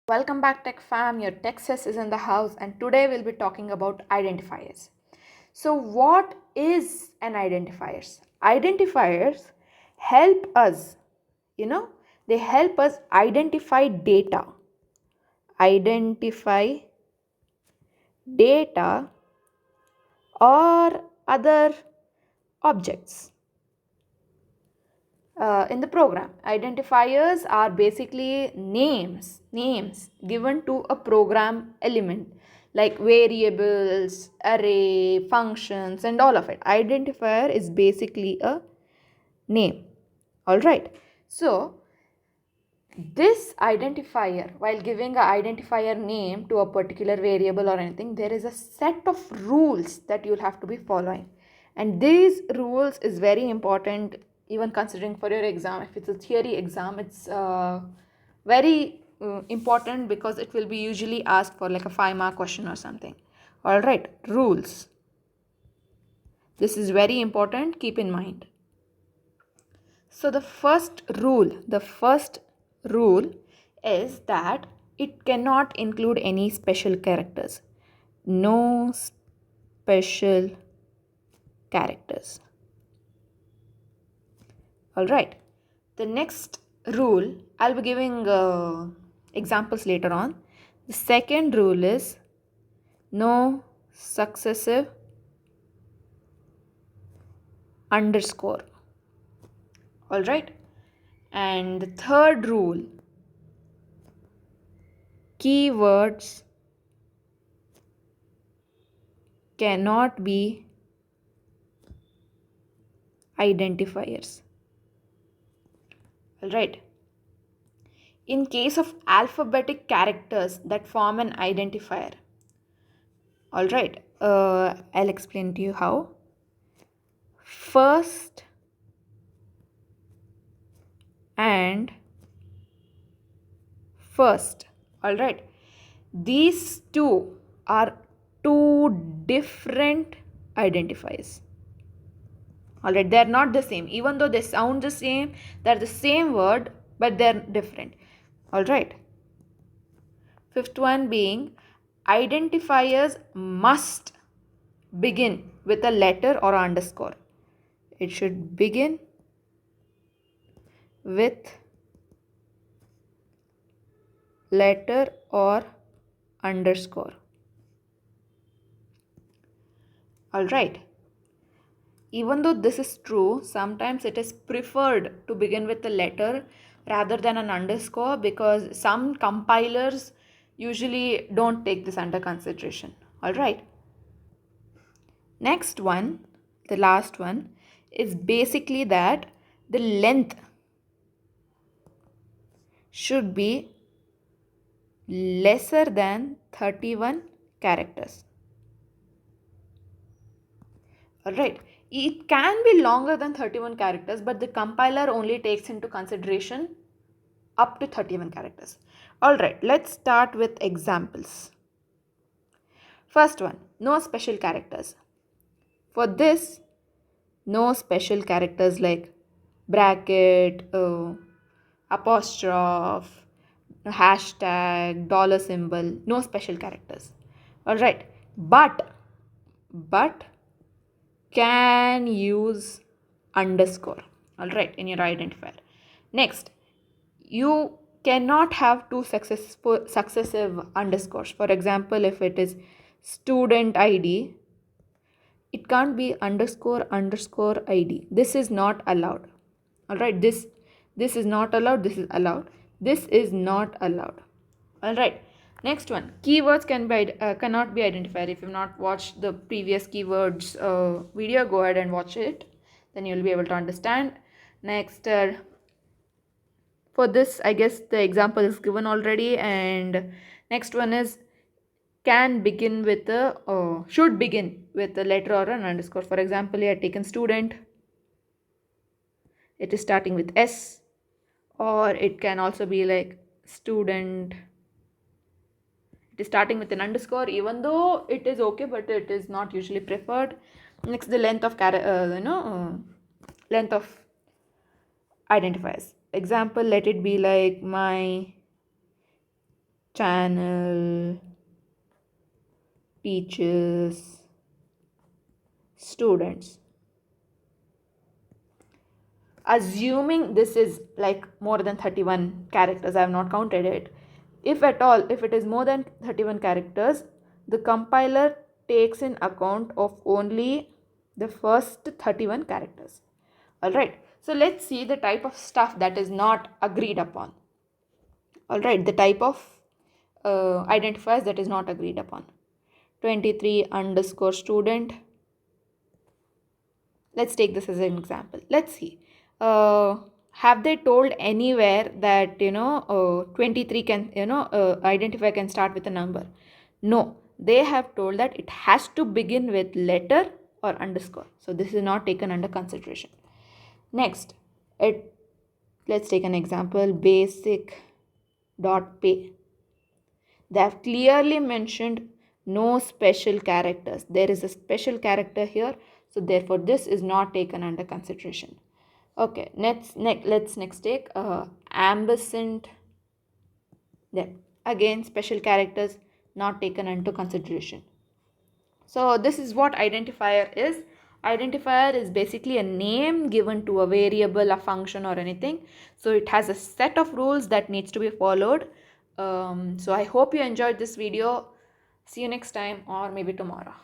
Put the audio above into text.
Welcome back, Tech Fam. Your Techsys is in the house, and today we'll be talking about identifiers. So, what is an identifiers? Identifiers help us, they help us identify data or other objects in the program. Identifiers are basically names given to a program element like variables, array, functions, and all of it. Identifier is basically a name. All right. So this identifier, while giving a identifier name to a particular variable or anything, there is a set of rules that you'll have to be following, and these rules is very important even considering for your exam. If it's a theory exam, it's very important because it will be usually asked for like a 5-mark question or something. All right, rules, this is very important, keep in mind. So the first rule is that it cannot include any special characters. No special characters. All right. The next rule, I'll be giving examples later on. The second rule is no successive underscore. All right. And the third rule, keywords cannot be identifiers. All right. In case of alphabetic characters that form an identifier. All right. I'll explain to you how. First and first. All right. These two are two different identifiers. All right, they're not the same. Even though they sound the same, they're the same word, but they're different. All right. Fifth one being identifiers must begin with a letter or underscore. It should begin with letter or underscore. All right. Even though this is true, sometimes it is preferred to begin with a letter rather than an underscore because some compilers usually don't take this under consideration. All right. Next one, the last one, is basically that the length should be lesser than 31 characters. Alright, it can be longer than 31 characters, but the compiler only takes into consideration up to 31 characters. Alright, let's start with examples. First one, no special characters. For this, no special characters like bracket, apostrophe, hashtag, dollar symbol, no special characters. Alright, but can use underscore, all right, in your identifier. Next, you cannot have two successive underscores. For example, if it is student id, it can't be underscore id. This is not allowed. All right, this is not allowed, this is allowed, this is not allowed. All right. Next one, keywords cannot be identified. If you've not watched the previous keywords video, go ahead and watch it. Then you'll be able to understand. Next, for this, I guess the example is given already. And next one is can begin with a should begin with a letter or an underscore. For example, I have taken student. It is starting with S, or it can also be like student. It is starting with an underscore, even though it is okay, but it is not usually preferred. Next, the length of length of identifiers. Example, let it be like my channel, teachers, students. Assuming this is like more than 31 characters, I have not counted it. If at all, if it is more than 31 characters, the compiler takes in account of only the first 31 characters. Alright, so let's see the type of stuff that is not agreed upon. Alright, the type of identifiers that is not agreed upon. 23 underscore student. Let's take this as an example. Let's see. Have they told anywhere that 23 can identifier can start with a number? No, they have told that it has to begin with letter or underscore. So this is not taken under consideration. Next, let's take an example. Basic dot pay. They have clearly mentioned no special characters. There is a special character here, so therefore this is not taken under consideration. Okay, let's next take ampersand. There again special characters not taken into consideration. So this is what identifier is. Identifier is basically a name given to a variable, a function or anything. So it has a set of rules that needs to be followed. So I hope you enjoyed this video. See you next time or maybe tomorrow.